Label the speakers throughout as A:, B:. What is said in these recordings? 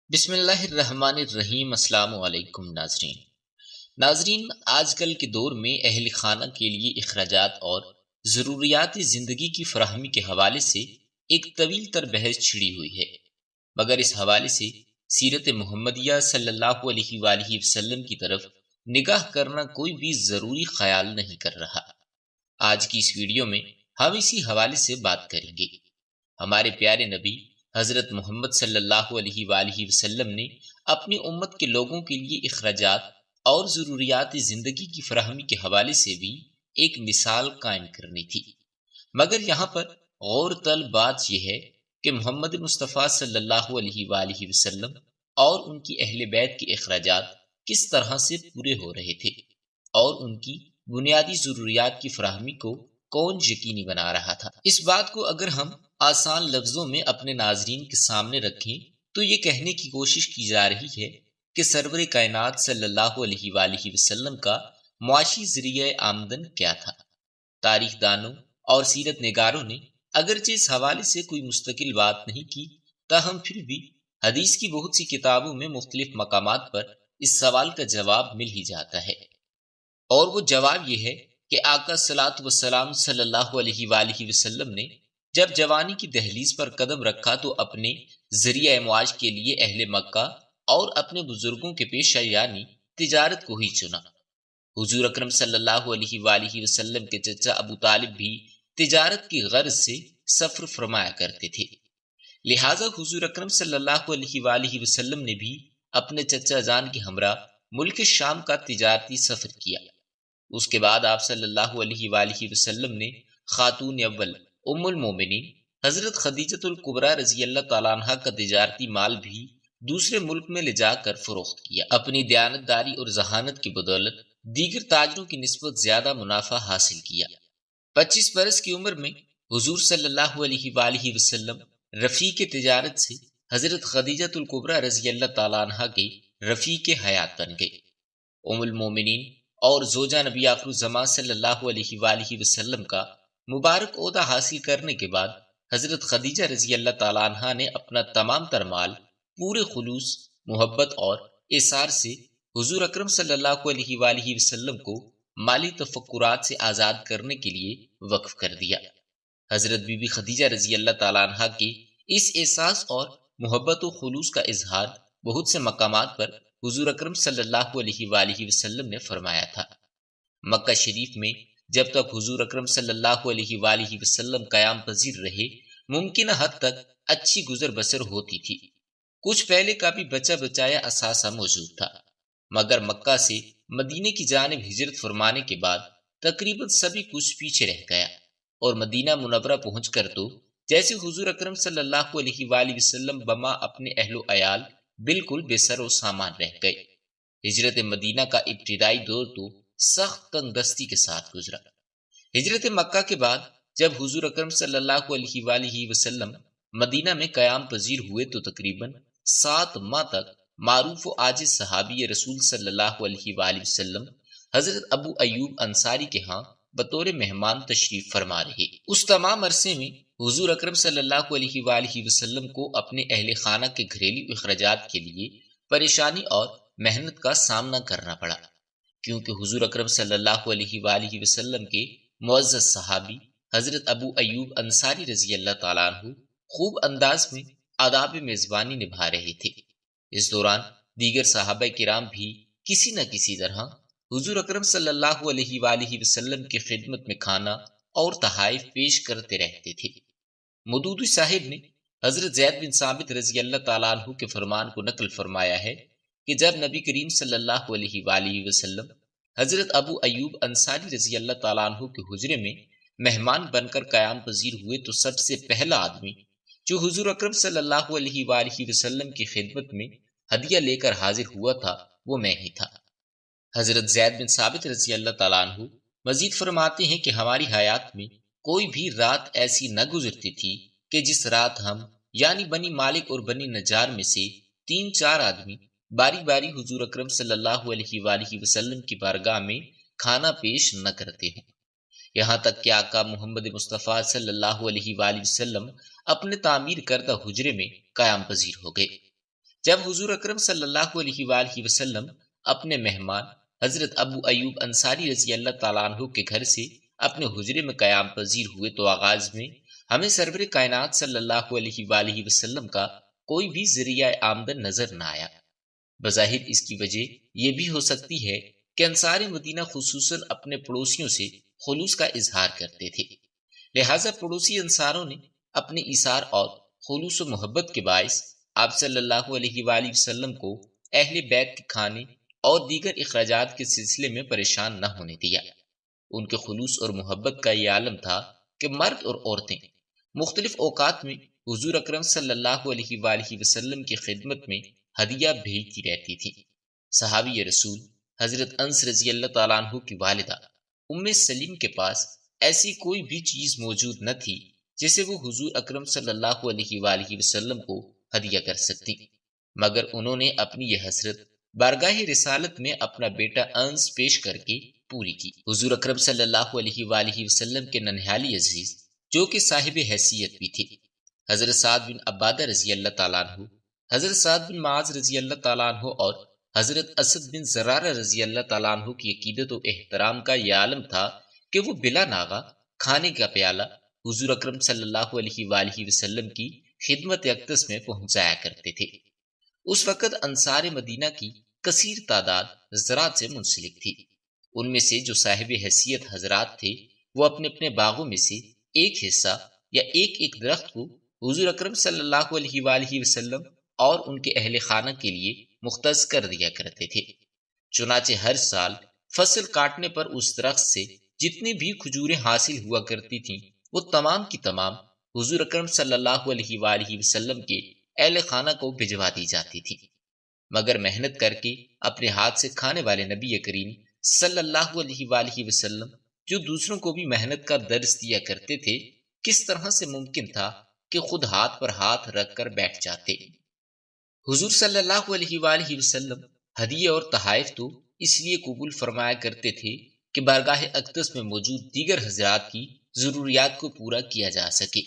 A: بسم اللہ الرحمن الرحیم۔ السلام علیکم ناظرین، آج کل کے دور میں اہل خانہ کے لیے اخراجات اور ضروریات زندگی کی فراہمی کے حوالے سے ایک طویل تر بحث چھڑی ہوئی ہے، مگر اس حوالے سے سیرت محمدیہ صلی اللہ علیہ وآلہ وسلم کی طرف نگاہ کرنا کوئی بھی ضروری خیال نہیں کر رہا۔ آج کی اس ویڈیو میں ہم اسی حوالے سے بات کریں گے۔ ہمارے پیارے نبی حضرت محمد صلی اللہ علیہ وآلہ وسلم نے اپنی امت کے لوگوں کے لیے اخراجات اور ضروریات زندگی کی فراہمی کے حوالے سے بھی ایک مثال قائم کرنی تھی، مگر یہاں پر غور طلب بات یہ ہے کہ محمد مصطفیٰ صلی اللہ علیہ وآلہ وسلم اور ان کی اہل بیت کے اخراجات کس طرح سے پورے ہو رہے تھے اور ان کی بنیادی ضروریات کی فراہمی کو کون یقینی بنا رہا تھا۔ اس بات کو اگر ہم آسان لفظوں میں اپنے ناظرین کے سامنے رکھیں تو یہ کہنے کی کوشش کی جا رہی ہے کہ سرور کائنات صلی اللہ علیہ وآلہ وسلم کا معاشی ذریعہ آمدن کیا تھا۔ تاریخ دانوں اور سیرت نگاروں نے اگرچہ اس حوالے سے کوئی مستقل بات نہیں کی، تاہم پھر بھی حدیث کی بہت سی کتابوں میں مختلف مقامات پر اس سوال کا جواب مل ہی جاتا ہے، اور وہ جواب یہ ہے کہ آقا صلاۃ وسلام صلی اللہ علیہ وآلہ وسلم نے جب جوانی کی دہلیز پر قدم رکھا تو اپنے ذریعہ معاش کے لیے اہل مکہ اور اپنے بزرگوں کے پیشہ یعنی تجارت کو ہی چنا۔ حضور اکرم صلی اللہ علیہ وآلہ وسلم کے چچا ابو طالب بھی تجارت کی غرض سے سفر فرمایا کرتے تھے، لہٰذا حضور اکرم صلی اللہ علیہ وآلہ وسلم نے بھی اپنے چچا جان کے ہمراہ ملک شام کا تجارتی سفر کیا۔ اس کے بعد آپ صلی اللہ علیہ وآلہ وسلم نے خاتون اول ام المومنین حضرت خدیجۃ الکبریٰ رضی اللہ تعالیٰ عنہ کا تجارتی مال بھی دوسرے ملک میں لے جا کر فروخت کیا۔ اپنی دیانتداری اور ذہانت کی بدولت دیگر تاجروں کی نسبت زیادہ منافع حاصل کیا۔ 25 برس کی عمر میں حضور صلی اللہ علیہ وآلہ وسلم رفیق تجارت سے حضرت خدیجۃ الکبریٰ رضی اللہ تعالیٰ عنہ کے رفیق حیات بن گئے۔ ام المومنین اور زوجہ نبی آخر الزمان صلی اللہ علیہ وآلہ وسلم کا مبارک عہدہ حاصل کرنے کے بعد حضرت خدیجہ رضی اللہ تعالیٰ عنہ نے اپنا تمام تر مال پورے خلوص، محبت اور ایثار سے حضور اکرم صلی اللہ علیہ وآلہ وسلم کو مالی تفکرات سے آزاد کرنے کے لیے وقف کر دیا۔ حضرت بی بی خدیجہ رضی اللہ تعالیٰ عنہ کے اس احساس اور محبت و خلوص کا اظہار بہت سے مقامات پر حضور اکرم صلی اللہ علیہ وآلہ وسلم نے فرمایا تھا۔ مکہ شریف میں جب تک حضور اکرم صلی اللہ علیہ وآلہ وسلم قیام پذیر رہے، ممکنہ حد تک اچھی گزر بسر ہوتی تھی، کچھ پہلے کا بھی بچا بچایا اثاثہ موجود تھا، مگر مکہ سے مدینے کی جانب ہجرت فرمانے کے بعد تقریباً سبھی کچھ پیچھے رہ گیا، اور مدینہ منورہ پہنچ کر تو جیسے حضور اکرم صلی اللہ علیہ وآلہ وسلم بما اپنے اہل و عیال بالکل بے سر و سامان رہ گئے۔ ہجرت مدینہ کا ابتدائی دور تو سخت تنگ دستی کے ساتھ گزرا۔ ہجرت مکہ کے بعد جب حضور اکرم صلی اللہ علیہ وآلہ وسلم مدینہ میں قیام پذیر ہوئے تو تقریباً 7 ماہ تک معروف و عاجز صحابی رسول صلی اللہ علیہ وآلہ وسلم حضرت ابو ایوب انصاری کے ہاں بطور مہمان تشریف فرما رہے۔ اس تمام عرصے میں حضور اکرم صلی اللہ علیہ وآلہ وسلم کو اپنے اہل خانہ کے گھریلو اخراجات کے لیے پریشانی اور محنت کا سامنا کرنا پڑا، کیونکہ حضور اکرم صلی اللہ علیہ وآلہ وسلم کے معزز صحابی حضرت ابو ایوب انصاری رضی اللہ تعالیٰ عنہ خوب انداز میں آداب میزبانی نبھا رہے تھے۔ اس دوران دیگر صحابہ کرام بھی کسی نہ کسی طرح حضور اکرم صلی اللہ علیہ وآلہ وسلم کی خدمت میں کھانا اور تحائف پیش کرتے رہتے تھے۔ مودودی صاحب نے حضرت زید بن ثابت رضی اللہ تعالیٰ عنہ کے فرمان کو نقل فرمایا ہے کہ جب نبی کریم صلی اللہ علیہ وآلہ وسلم حضرت ابو ایوب انصاری رضی اللہ تعالیٰ عنہ کے حجرے میں مہمان بن کر قیام پذیر ہوئے تو سب سے پہلا آدمی جو حضور اکرم صلی اللہ علیہ وآلہ وسلم کی خدمت میں ہدیہ لے کر حاضر ہوا تھا وہ میں ہی تھا۔ حضرت زید بن ثابت رضی اللہ تعالیٰ عنہ مزید فرماتے ہیں کہ ہماری حیات میں کوئی بھی رات ایسی نہ گزرتی تھی کہ جس رات ہم یعنی بنی مالک اور بنی نجار میں سے 3-4 آدمی باری باری حضور اکرم صلی اللہ علیہ وآلہ وسلم کی بارگاہ میں کھانا پیش نہ کرتے ہوں، یہاں تک کہ آقا محمد مصطفیٰ صلی اللہ علیہ وآلہ وسلم اپنے تعمیر کردہ حجرے میں قیام پذیر ہو گئے۔ جب حضور اکرم صلی اللہ علیہ وآلہ وسلم اپنے مہمان حضرت ابو ایوب انصاری رضی اللہ تعالیٰ عنہ کے گھر سے اپنے حجرے میں قیام پذیر ہوئے تو آغاز میں ہمیں سرور کائنات صلی اللہ علیہ وآلہ وسلم کا کوئی بھی ذریعہ آمدن نظر نہ آیا۔ بظاہر اس کی وجہ یہ بھی ہو سکتی ہے کہ انصار مدینہ خصوصاً اپنے پڑوسیوں سے خلوص کا اظہار کرتے تھے، لہٰذا پڑوسی انصاروں نے اپنے ایثار اور خلوص و محبت کے باعث آپ صلی اللہ علیہ وآلہ وسلم کو اہل بیت کے کھانے اور دیگر اخراجات کے سلسلے میں پریشان نہ ہونے دیا۔ ان کے خلوص اور محبت کا یہ عالم تھا کہ مرد اور عورتیں مختلف اوقات میں حضور اکرم صلی اللہ علیہ وآلہ وسلم کی خدمت میں ہدیہ بھیجتی رہتی تھی۔ صحابی رسول حضرت انس رضی اللہ تعالیٰ عنہ کی والدہ ام سلیم کے پاس ایسی کوئی بھی چیز موجود نہ تھی جسے وہ حضور اکرم صلی اللہ علیہ وآلہ وسلم کو ہدیہ کر سکتی، مگر انہوں نے اپنی یہ حسرت بارگاہ رسالت میں اپنا بیٹا انس پیش کر کے پوری کی۔ حضور اکرم صلی اللہ علیہ وآلہ وسلم کے ننہالی عزیز جو کہ صاحب حیثیت بھی تھے، حضرت سعد بن عبادہ رضی اللہ تعالیٰ عنہ، حضرت سعد بن معاذ رضی اللہ تعالیٰ عنہ اور حضرت اسد بن زرارہ رضی اللہ تعالیٰ عنہ کی عقیدت و احترام کا یہ عالم تھا کہ وہ بلا ناغہ کھانے کا پیالہ حضور اکرم صلی اللہ علیہ وآلہ وسلم کی خدمت اقدس میں پہنچایا کرتے تھے۔ اس وقت انصار مدینہ کی کثیر تعداد زراعت سے منسلک تھی۔ ان میں سے جو صاحب حیثیت حضرات تھے وہ اپنے اپنے باغوں میں سے ایک حصہ یا ایک درخت کو حضور اکرم صلی اللہ علیہ وآلہ وسلم اور ان کے اہل خانہ کے لیے مختص کر دیا کرتے تھے۔ چنانچہ ہر سال فصل کاٹنے پر اس درخت سے جتنی بھی کھجوریں حاصل ہوا کرتی تھیں وہ تمام کی تمام حضور اکرم صلی اللہ علیہ وآلہ وسلم کے اہل خانہ کو بھجوا دی جاتی تھی۔ مگر محنت کر کے اپنے ہاتھ سے کھانے والے نبی کریم صلی اللہ علیہ وآلہ وسلم جو دوسروں کو بھی محنت کا درس دیا کرتے تھے، کس طرح سے ممکن تھا کہ خود ہاتھ پر ہاتھ رکھ کر بیٹھ جاتے؟ حضور صلی اللہ علیہ وآلہ وسلم ہدیے اور تحائف تو اس لیے قبول فرمایا کرتے تھے کہ بارگاہ اقدس میں موجود دیگر حضرات کی ضروریات کو پورا کیا جا سکے،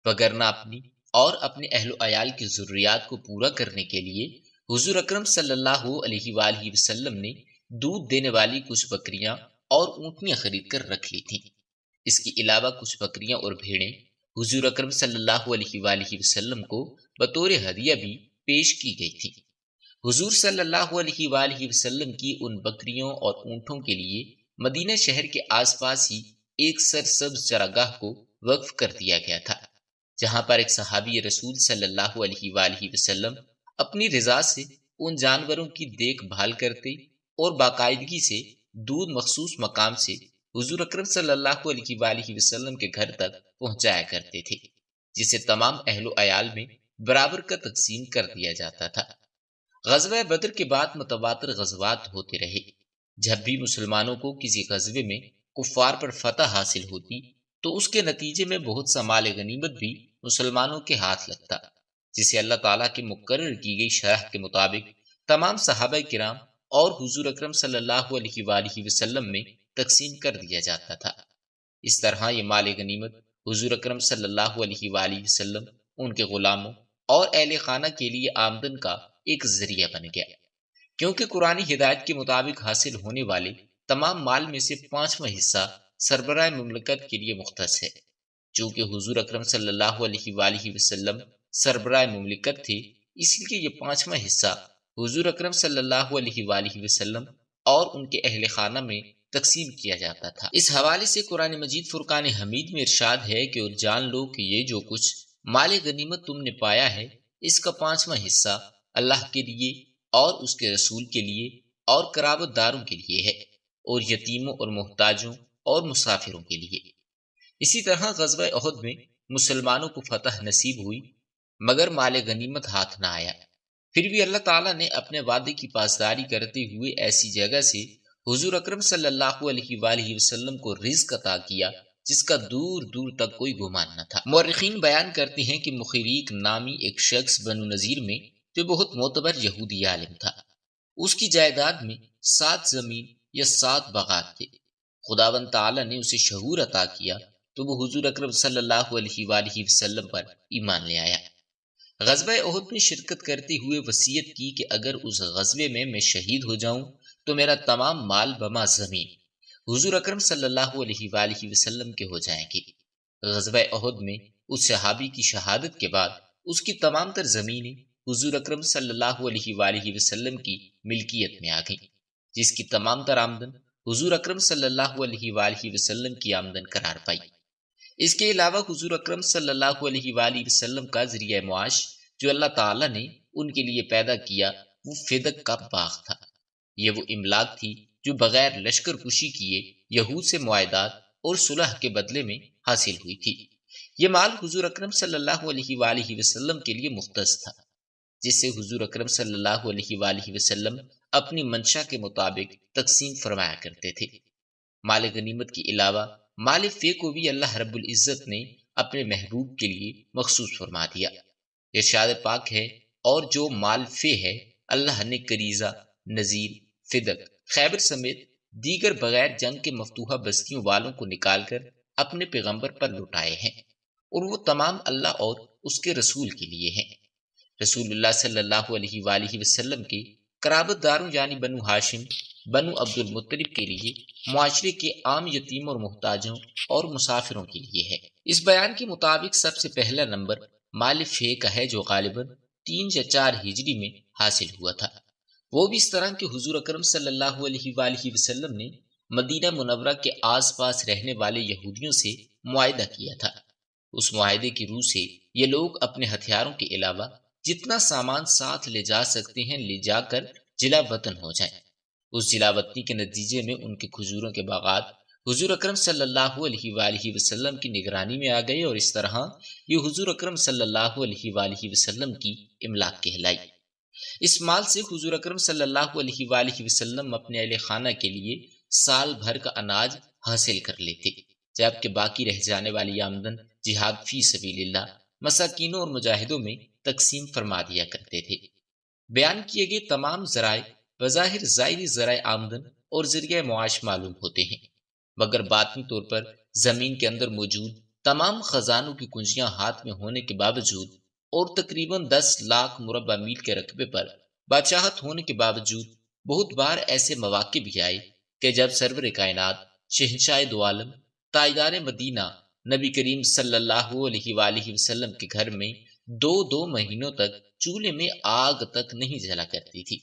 A: وگرنہ اپنی اور اپنے اہل و عیال کی ضروریات کو پورا کرنے کے لیے حضور اکرم صلی اللہ علیہ وآلہ وسلم نے دودھ دینے والی کچھ بکریاں اور اونٹنیاں خرید کر رکھ لی تھیں۔ اس کے علاوہ کچھ بکریاں اور بھیڑیں حضور اکرم صلی اللہ علیہ وآلہ وسلم کو بطور ہدیہ بھی پیش کی گئی تھی۔ حضور صلی اللہ علیہ وآلہ وسلم کی ان بکریوں اور اونٹوں کے لیے مدینہ شہر کے آس پاس ہی ایک سرسبز چراگاہ کو وقف کر دیا گیا تھا، جہاں پر ایک صحابی رسول صلی اللہ علیہ وآلہ وسلم اپنی رضا سے ان جانوروں کی دیکھ بھال کرتے اور باقاعدگی سے دودھ مخصوص مقام سے حضور اکرم صلی اللہ علیہ وآلہ وسلم کے گھر تک پہنچایا کرتے تھے، جسے تمام اہل و عیال میں برابر کا تقسیم کر دیا جاتا تھا۔ غزوہ بدر کے بعد متواتر غزوات ہوتے رہے۔ جب بھی مسلمانوں کو کسی غزوے میں کفار پر فتح حاصل ہوتی تو اس کے نتیجے میں بہت سا مال غنیمت بھی مسلمانوں کے ہاتھ لگتا، جسے اللہ تعالیٰ کی مقرر کی گئی شرح کے مطابق تمام صحابہ کرام اور حضور اکرم صلی اللہ علیہ وآلہ وسلم میں تقسیم کر دیا جاتا تھا۔ اس طرح یہ مال غنیمت حضور اکرم صلی اللہ علیہ وآلہ وسلم، ان کے غلاموں اور اہل خانہ کے لیے آمدن کا ایک ذریعہ بن گیا، کیونکہ قرآنی ہدایت کے مطابق حاصل ہونے والے تمام مال میں سے 5واں حصہ سربراہ مملکت کے لیے مختص ہے۔ چونکہ حضور اکرم صلی اللہ علیہ وآلہ وسلم سربراہ مملکت تھے، اس لیے یہ 5واں حصہ حضور اکرم صلی اللہ علیہ وآلہ وسلم اور ان کے اہل خانہ میں تقسیم کیا جاتا تھا۔ اس حوالے سے قرآن مجید فرقان حمید میں ارشاد ہے کہ اور جان لو کہ یہ جو کچھ مال غنیمت تم نے پایا ہے اس کا 5واں حصہ اللہ کے لیے اور اس کے رسول کے لیے اور قرابت داروں کے لیے ہے، اور یتیموں اور محتاجوں اور مسافروں کے لیے۔ اسی طرح غزوہ احد میں مسلمانوں کو فتح نصیب ہوئی مگر مال غنیمت ہاتھ نہ آیا، پھر بھی اللہ تعالیٰ نے اپنے وعدے کی پاسداری کرتے ہوئے ایسی جگہ سے حضور اکرم صلی اللہ علیہ وآلہ وسلم کو رزق عطا کیا جس کا دور دور تک کوئی گمان نہ تھا۔ مورخین بیان کرتے ہیں کہ مخیریق نامی ایک شخص بنو نذیر میں جو بہت معتبر یہودی عالم تھا، اس کی جائیداد میں 7 زمین یا 7 باغات تھے۔ خداوند تعالیٰ نے اسے شعور عطا کیا تو وہ حضور اکرم صلی اللہ علیہ وآلہ وسلم پر ایمان لے آیا۔ غزوہ احد میں شرکت کرتے ہوئے وصیت کی کہ اگر اس غزوے میں شہید ہو جاؤں تو میرا تمام مال بما زمین حضور اکرم صلی اللہ علیہ وآلہ وسلم کے ہو جائیں گے۔ غزوہ احد میں اس صحابی کی شہادت کے بعد اس کی تمام تر زمینیں حضور اکرم صلی اللہ علیہ وآلہ وسلم کی ملکیت میں آ گئیں، جس کی تمام تر آمدن حضور اکرم صلی اللہ علیہ وآلہ وسلم کی آمدن قرار پائی۔ اس کے علاوہ حضور اکرم صلی اللہ علیہ وآلہ وسلم کا ذریعہ معاش جو اللہ تعالیٰ نے ان کے لیے پیدا کیا وہ فدق کا باغ تھا۔ یہ وہ املاک تھی جو بغیر لشکر کشی کیے یہود سے معاہدات اور صلح کے بدلے میں حاصل ہوئی تھی۔ یہ مال حضور اکرم صلی اللہ علیہ وآلہ وسلم کے لیے مختص تھا، جس سے حضور اکرم صلی اللہ علیہ وآلہ وسلم اپنی منشا کے مطابق تقسیم فرمایا کرتے تھے۔ مال غنیمت کے علاوہ مال فے کو بھی اللہ رب العزت نے اپنے محبوب کے لیے مخصوص فرما دیا۔ ارشاد پاک ہے، اور جو مال فے ہے اللہ نے کریزہ، نذیر، فدق، خیبر سمیت دیگر بغیر جنگ کے مفتوحہ بستیوں والوں کو نکال کر اپنے پیغمبر پر لٹائے ہیں، اور وہ تمام اللہ اور اس کے رسول کے لیے ہیں۔ رسول اللہ صلی اللہ علیہ وآلہ وسلم کے قرابت داروں یعنی بنو ہاشم، بنو عبد المطلب کے لیے، معاشرے کے عام یتیم اور محتاجوں اور مسافروں کے لیے ہے۔ اس بیان کے مطابق سب سے پہلا نمبر مال فے کا ہے جو غالباً 3 یا 4 ہجری میں حاصل ہوا تھا، وہ بھی اس طرح کہ حضور اکرم صلی اللہ علیہ وآلہ وسلم نے مدینہ منورہ کے آس پاس رہنے والے یہودیوں سے معاہدہ کیا تھا۔ اس معاہدے کی روح سے یہ لوگ اپنے ہتھیاروں کے علاوہ جتنا سامان ساتھ لے جا سکتے ہیں لے جا کر جلا وطن ہو جائیں۔ اس جلا وطنی کے نتیجے میں ان کے کھجوروں کے باغات حضور اکرم صلی اللہ علیہ وآلہ وسلم کی نگرانی میں آ گئے، اور اس طرح یہ حضور اکرم صلی اللہ علیہ وآلہ وسلم کی املاک کہلائی۔ اس مال سے حضور اکرم صلی اللہ علیہ وآلہ وسلم اپنے اہل خانہ کے لیے سال بھر کا اناج حاصل کر لیتے، جبکہ باقی رہ جانے والی آمدن جہاد فی سبیل اللہ، مساکینوں اور مجاہدوں میں تقسیم فرما دیا کرتے تھے۔ بیان کیے گئے تمام ذرائع بظاہر ظاہری ذرائع آمدن اور ذریعہ معاش معلوم ہوتے ہیں، مگر باطنی طور پر زمین کے اندر موجود تمام خزانوں کی کنجیاں ہاتھ میں ہونے کے باوجود اور تقریباً 10 لاکھ مربع میل کے رقبے پر بادشاہت ہونے کے باوجود بہت بار ایسے مواقع بھی آئے کہ جب سرور کائنات، شہنشاہ دو عالم، تاجدار مدینہ، نبی کریم صلی اللہ علیہ وآلہ وسلم کے گھر میں 2 مہینوں تک چولہے میں آگ تک نہیں جلا کرتی تھی۔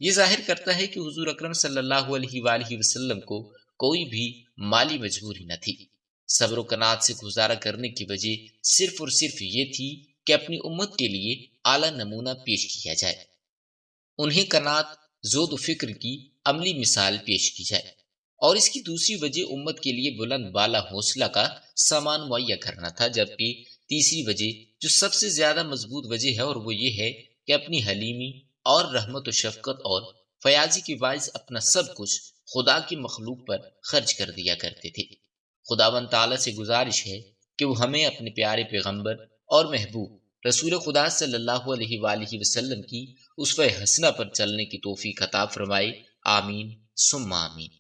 A: یہ ظاہر کرتا ہے کہ حضور اکرم صلی اللہ علیہ وآلہ وسلم کو کوئی بھی مالی مجبوری نہ تھی۔ صبر و قناعت سے گزارا کرنے کی وجہ صرف اور صرف یہ تھی کہ اپنی امت کے لیے اعلیٰ نمونہ پیش کیا جائے، انہیں قناعت، زہد و فکر کی عملی مثال پیش کی جائے، اور اس کی دوسری وجہ امت کے لیے بلند بالا حوصلہ کا سامان مہیا کرنا تھا، جبکہ تیسری وجہ جو سب سے زیادہ مضبوط وجہ ہے اور وہ یہ ہے کہ اپنی حلیمی اور رحمت و شفقت اور فیاضی کے باعث اپنا سب کچھ خدا کی مخلوق پر خرچ کر دیا کرتے تھے۔ خداوند تعالیٰ سے گزارش ہے کہ وہ ہمیں اپنے پیارے پیغمبر اور محبوب رسول خدا صلی اللہ علیہ وآلہ وسلم کی اسوہ حسنہ پر چلنے کی توفیق عطا فرمائے۔ آمین ثم آمین۔